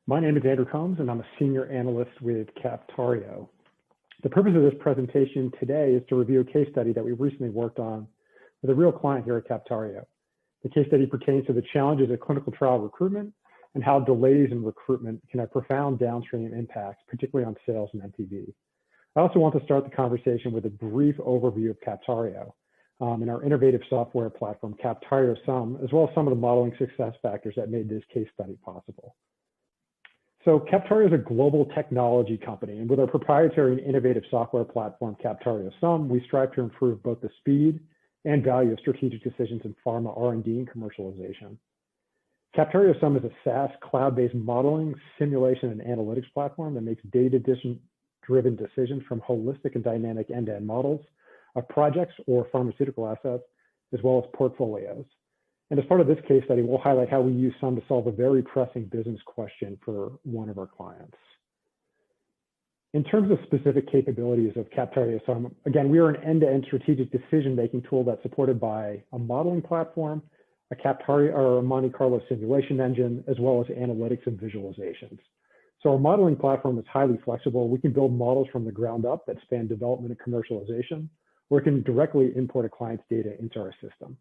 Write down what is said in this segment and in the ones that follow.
My name is Andrew Combs, and I'm a senior analyst with Captario. The purpose of this presentation today is to review a case study that we recently worked on with a real client here at Captario. The case study pertains to the challenges of clinical trial recruitment and how delays in recruitment can have profound downstream impacts, particularly on sales and NPV. I also want to start the conversation with a brief overview of Captario and our innovative software platform, Captario Sum, as well as some of the modeling success factors that made this case study possible. So Captario is a global technology company, and with our proprietary and innovative software platform, Captario Sum, we strive to improve both the speed and value of strategic decisions in pharma R&D and commercialization. Captario Sum is a SaaS cloud-based modeling, simulation, and analytics platform that makes data-driven decisions from holistic and dynamic end-to-end models of projects or pharmaceutical assets, as well as portfolios. And as part of this case study, we'll highlight how we use Sum to solve a very pressing business question for one of our clients. In terms of specific capabilities of Captario Sum, again, we are an end-to-end strategic decision-making tool that's supported by a modeling platform, a Captario or a Monte Carlo simulation engine, as well as analytics and visualizations. So our modeling platform is highly flexible. We can build models from the ground up that span development and commercialization, or we can directly import a client's data into our system.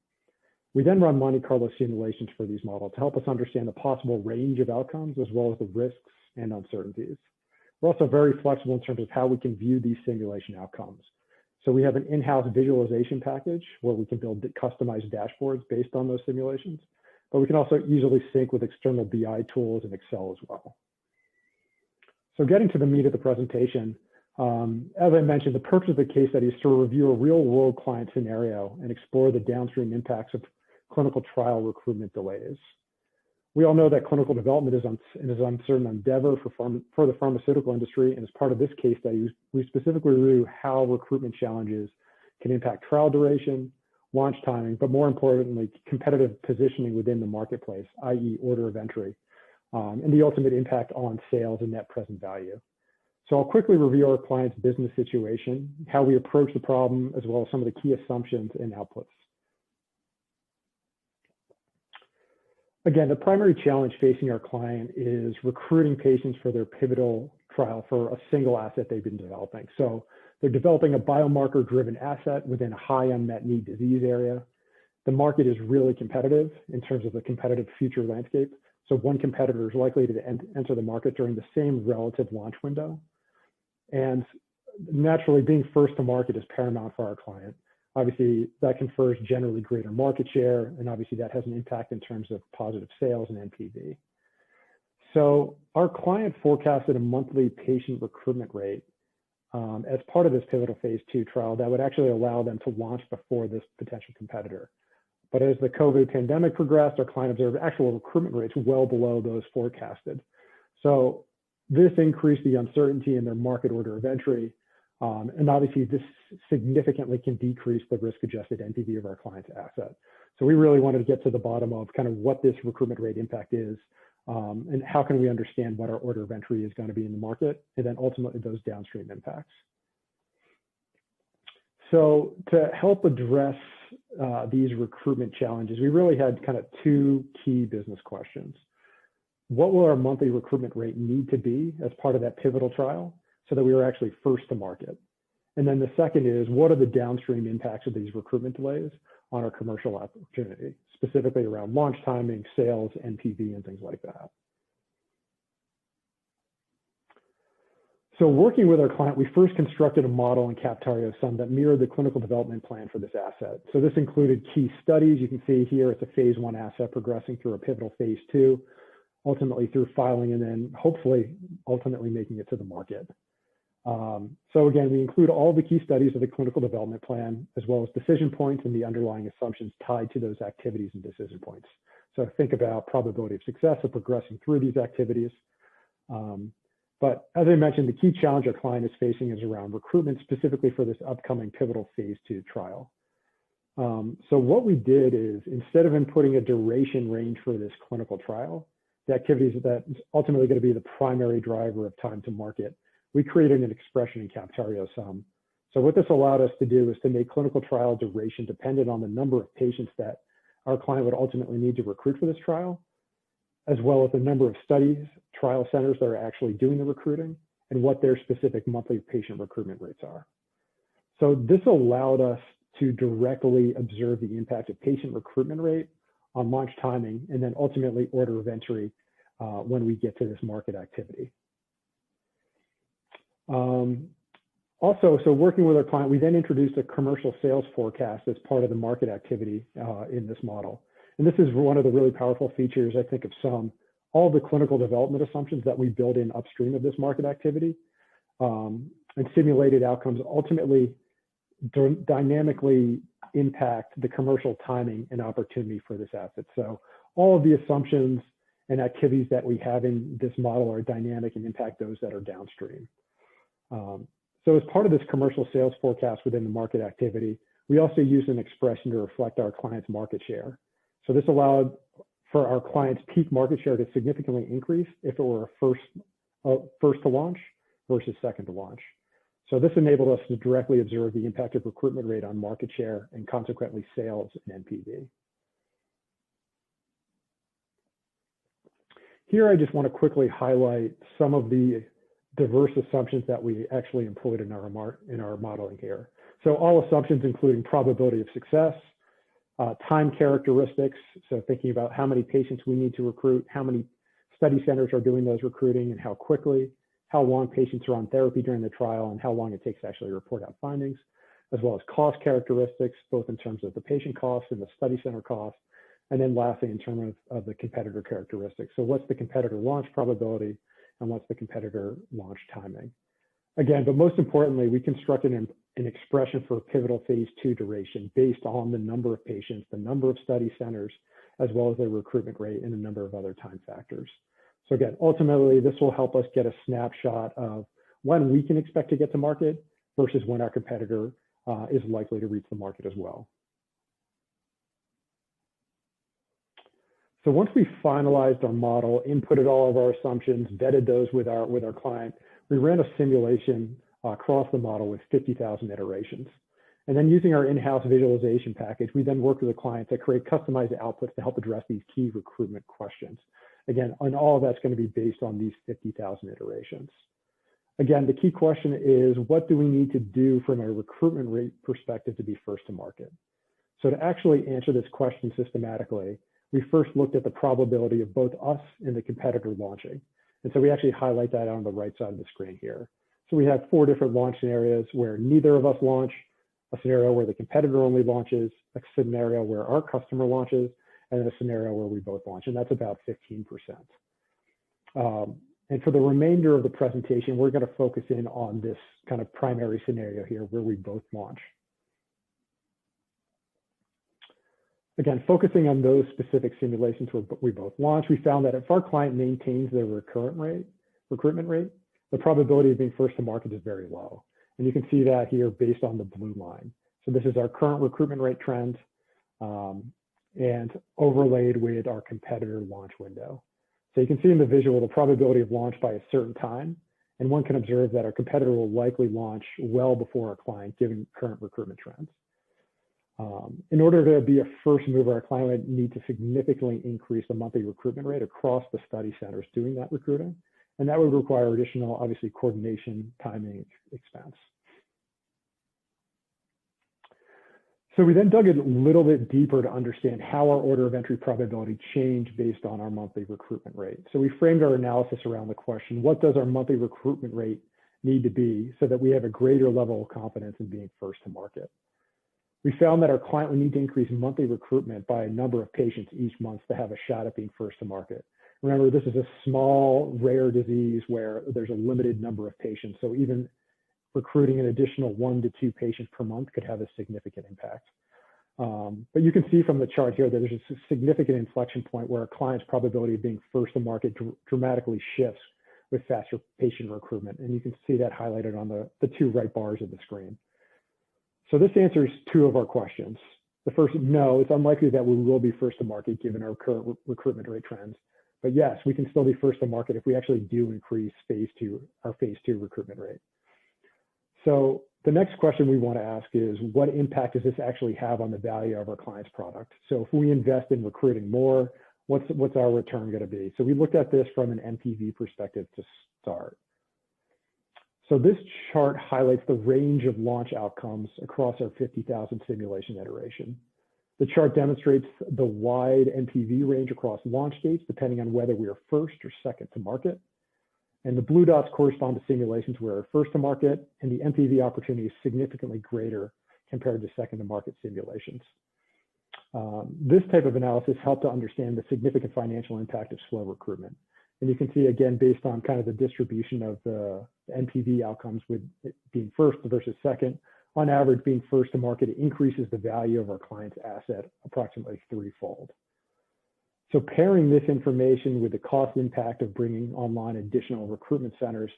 We then run Monte Carlo simulations for these models to help us understand the possible range of outcomes, as well as the risks and uncertainties. We're also very flexible in terms of how we can view these simulation outcomes. So we have an in-house visualization package where we can build customized dashboards based on those simulations, but we can also easily sync with external BI tools and Excel as well. So getting to the meat of the presentation, as I mentioned, the purpose of the case study is to review a real-world client scenario and explore the downstream impacts of clinical trial recruitment delays. We all know that clinical development is an uncertain endeavor for the pharmaceutical industry, and as part of this case study, we specifically review how recruitment challenges can impact trial duration, launch timing, but more importantly, competitive positioning within the marketplace, i.e. order of entry, and the ultimate impact on sales and net present value. So I'll quickly review our client's business situation, how we approach the problem, as well as some of the key assumptions and outputs. Again, the primary challenge facing our client is recruiting patients for their pivotal trial for a single asset they've been developing. So they're developing a biomarker-driven asset within a high unmet need disease area. The market is really competitive in terms of the competitive future landscape. So one competitor is likely to enter the market during the same relative launch window. And naturally, being first to market is paramount for our client. Obviously, that confers generally greater market share, and obviously that has an impact in terms of positive sales and NPV. So our client forecasted a monthly patient recruitment rate as part of this pivotal phase 2 trial that would actually allow them to launch before this potential competitor. But as the COVID pandemic progressed, our client observed actual recruitment rates well below those forecasted. So this increased the uncertainty in their market order of entry. And obviously this significantly can decrease the risk-adjusted NPV of our client's asset. So we really wanted to get to the bottom of kind of what this recruitment rate impact is, and how can we understand what our order of entry is going to be in the market, and then ultimately those downstream impacts. So to help address these recruitment challenges, we really had kind of two key business questions. What will our monthly recruitment rate need to be as part of that pivotal trial so that we were actually first to market? And then the second is, what are the downstream impacts of these recruitment delays on our commercial opportunity, specifically around launch timing, sales, NPV, and things like that? So working with our client, we first constructed a model in Captario Sum that mirrored the clinical development plan for this asset. So this included key studies. You can see here it's a phase 1 asset progressing through a pivotal phase 2, ultimately through filing, and then hopefully ultimately making it to the market. So again, we include all the key studies of the clinical development plan, as well as decision points and the underlying assumptions tied to those activities and decision points. So think about probability of success of progressing through these activities. But as I mentioned, the key challenge our client is facing is around recruitment, specifically for this upcoming pivotal phase 2 trial. So what we did is, instead of inputting a duration range for this clinical trial, the activities that is ultimately going to be the primary driver of time to market, we created an expression in Captario Sum. So what this allowed us to do is to make clinical trial duration dependent on the number of patients that our client would ultimately need to recruit for this trial, as well as the number of studies, trial centers that are actually doing the recruiting, and what their specific monthly patient recruitment rates are. So this allowed us to directly observe the impact of patient recruitment rate on launch timing, and then ultimately order of entry when we get to this market activity. Also, so working with our client, we then introduced a commercial sales forecast as part of the market activity in this model. And this is one of the really powerful features, I think, of all the clinical development assumptions that we build in upstream of this market activity, and simulated outcomes ultimately dynamically impact the commercial timing and opportunity for this asset. So all of the assumptions and activities that we have in this model are dynamic and impact those that are downstream. So as part of this commercial sales forecast within the market activity, we also use an expression to reflect our client's market share. So this allowed for our client's peak market share to significantly increase if it were a first to launch versus second to launch. So this enabled us to directly observe the impact of recruitment rate on market share and consequently sales and NPV. Here, I just want to quickly highlight some of the diverse assumptions that we actually employed in our modeling here. So all assumptions including probability of success, time characteristics, so thinking about how many patients we need to recruit, how many study centers are doing those recruiting and how quickly, how long patients are on therapy during the trial, and how long it takes to actually report out findings, as well as cost characteristics, both in terms of the patient costs and the study center costs, and then lastly, in terms of the competitor characteristics. So what's the competitor launch probability and what's the competitor launch timing? Again, but most importantly, we constructed an expression for pivotal phase 2 duration based on the number of patients, the number of study centers, as well as their recruitment rate and a number of other time factors. So again, ultimately, this will help us get a snapshot of when we can expect to get to market versus when our competitor is likely to reach the market as well. So once we finalized our model, inputted all of our assumptions, vetted those with our client, we ran a simulation across the model with 50,000 iterations. And then using our in-house visualization package, we then worked with the client to create customized outputs to help address these key recruitment questions. Again, and all of that's going to be based on these 50,000 iterations. Again, the key question is, what do we need to do from a recruitment rate perspective to be first to market? So to actually answer this question systematically, we first looked at the probability of both us and the competitor launching. And so we actually highlight that on the right side of the screen here. So we have 4 different launch scenarios where neither of us launch, a scenario where the competitor only launches, a scenario where our customer launches, and a scenario where we both launch, and that's about 15%. And for the remainder of the presentation, we're going to focus in on this kind of primary scenario here where we both launch. Again, focusing on those specific simulations where we both launch, we found that if our client maintains their recruitment rate, the probability of being first to market is very low. And you can see that here based on the blue line. So this is our current recruitment rate trend and overlaid with our competitor launch window. So you can see in the visual the probability of launch by a certain time, and one can observe that our competitor will likely launch well before our client given current recruitment trends. In order to be a first mover, our client would need to significantly increase the monthly recruitment rate across the study centers doing that recruiting, and that would require additional, obviously, coordination, timing, expense. So we then dug a little bit deeper to understand how our order of entry probability changed based on our monthly recruitment rate. So we framed our analysis around the question, what does our monthly recruitment rate need to be so that we have a greater level of confidence in being first to market? We found that our client would need to increase monthly recruitment by a number of patients each month to have a shot at being first to market. Remember, this is a small, rare disease where there's a limited number of patients. So even recruiting an additional 1 to 2 patients per month could have a significant impact. But you can see from the chart here that there's a significant inflection point where a client's probability of being first to market dramatically shifts with faster patient recruitment. And you can see that highlighted on the 2 right bars of the screen. So this answers 2 of our questions. The first, no, it's unlikely that we will be first to market given our current recruitment rate trends. But yes, we can still be first to market if we actually do increase our phase 2 recruitment rate. So the next question we want to ask is, what impact does this actually have on the value of our client's product? So if we invest in recruiting more, what's our return going to be? So we looked at this from an NPV perspective to start. So this chart highlights the range of launch outcomes across our 50,000 simulation iteration. The chart demonstrates the wide NPV range across launch dates, depending on whether we are first or second to market. And the blue dots correspond to simulations where we're first to market, and the NPV opportunity is significantly greater compared to second to market simulations. This type of analysis helped to understand the significant financial impact of slow recruitment. And you can see, again, based on kind of the distribution of the NPV outcomes with it being first versus second, on average, being first to market, it increases the value of our client's asset approximately threefold. So pairing this information with the cost impact of bringing online additional recruitment centers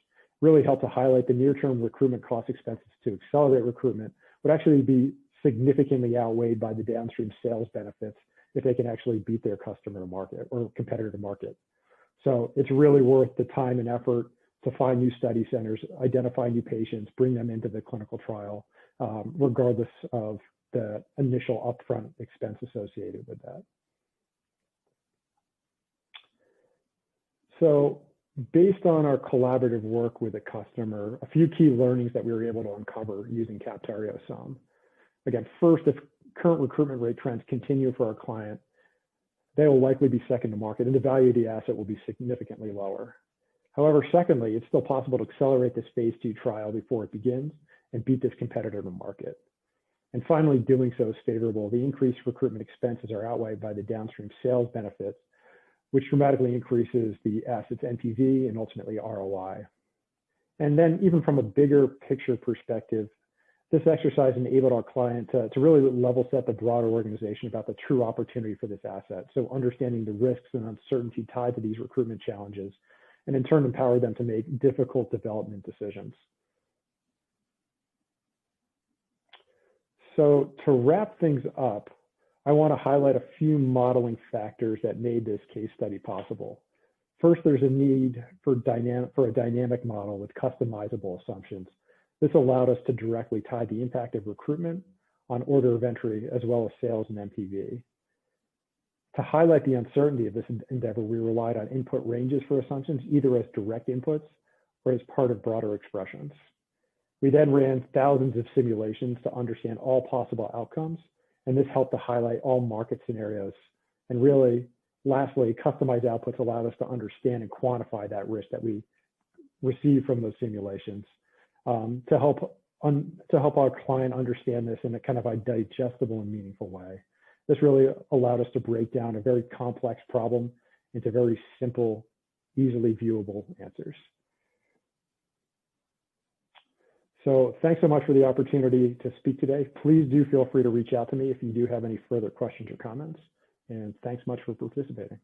really helped to highlight the near-term recruitment cost expenses to accelerate recruitment would actually be significantly outweighed by the downstream sales benefits if they can actually beat their customer to market or competitor to market. So it's really worth the time and effort to find new study centers, identify new patients, bring them into the clinical trial, regardless of the initial upfront expense associated with that. So based on our collaborative work with a customer, a few key learnings that we were able to uncover using Captario SUM. Again, first, if current recruitment rate trends continue for our client, they will likely be second to market and the value of the asset will be significantly lower. However, secondly, it's still possible to accelerate this phase 2 trial before it begins and beat this competitor to market. And finally, doing so is favorable. The increased recruitment expenses are outweighed by the downstream sales benefits, which dramatically increases the asset's NPV and ultimately ROI. And then even from a bigger picture perspective, this exercise enabled our client to really level set the broader organization about the true opportunity for this asset. So understanding the risks and uncertainty tied to these recruitment challenges, and in turn empower them to make difficult development decisions. So to wrap things up, I want to highlight a few modeling factors that made this case study possible. First, there's a need for a dynamic model with customizable assumptions. This allowed us to directly tie the impact of recruitment on order of entry, as well as sales and NPV. To highlight the uncertainty of this endeavor, we relied on input ranges for assumptions, either as direct inputs or as part of broader expressions. We then ran thousands of simulations to understand all possible outcomes, and this helped to highlight all market scenarios. And really, lastly, customized outputs allowed us to understand and quantify that risk that we received from those simulations. To help our client understand this in a kind of a digestible and meaningful way. This really allowed us to break down a very complex problem into very simple, easily viewable answers. So thanks so much for the opportunity to speak today. Please do feel free to reach out to me if you do have any further questions or comments. And thanks much for participating.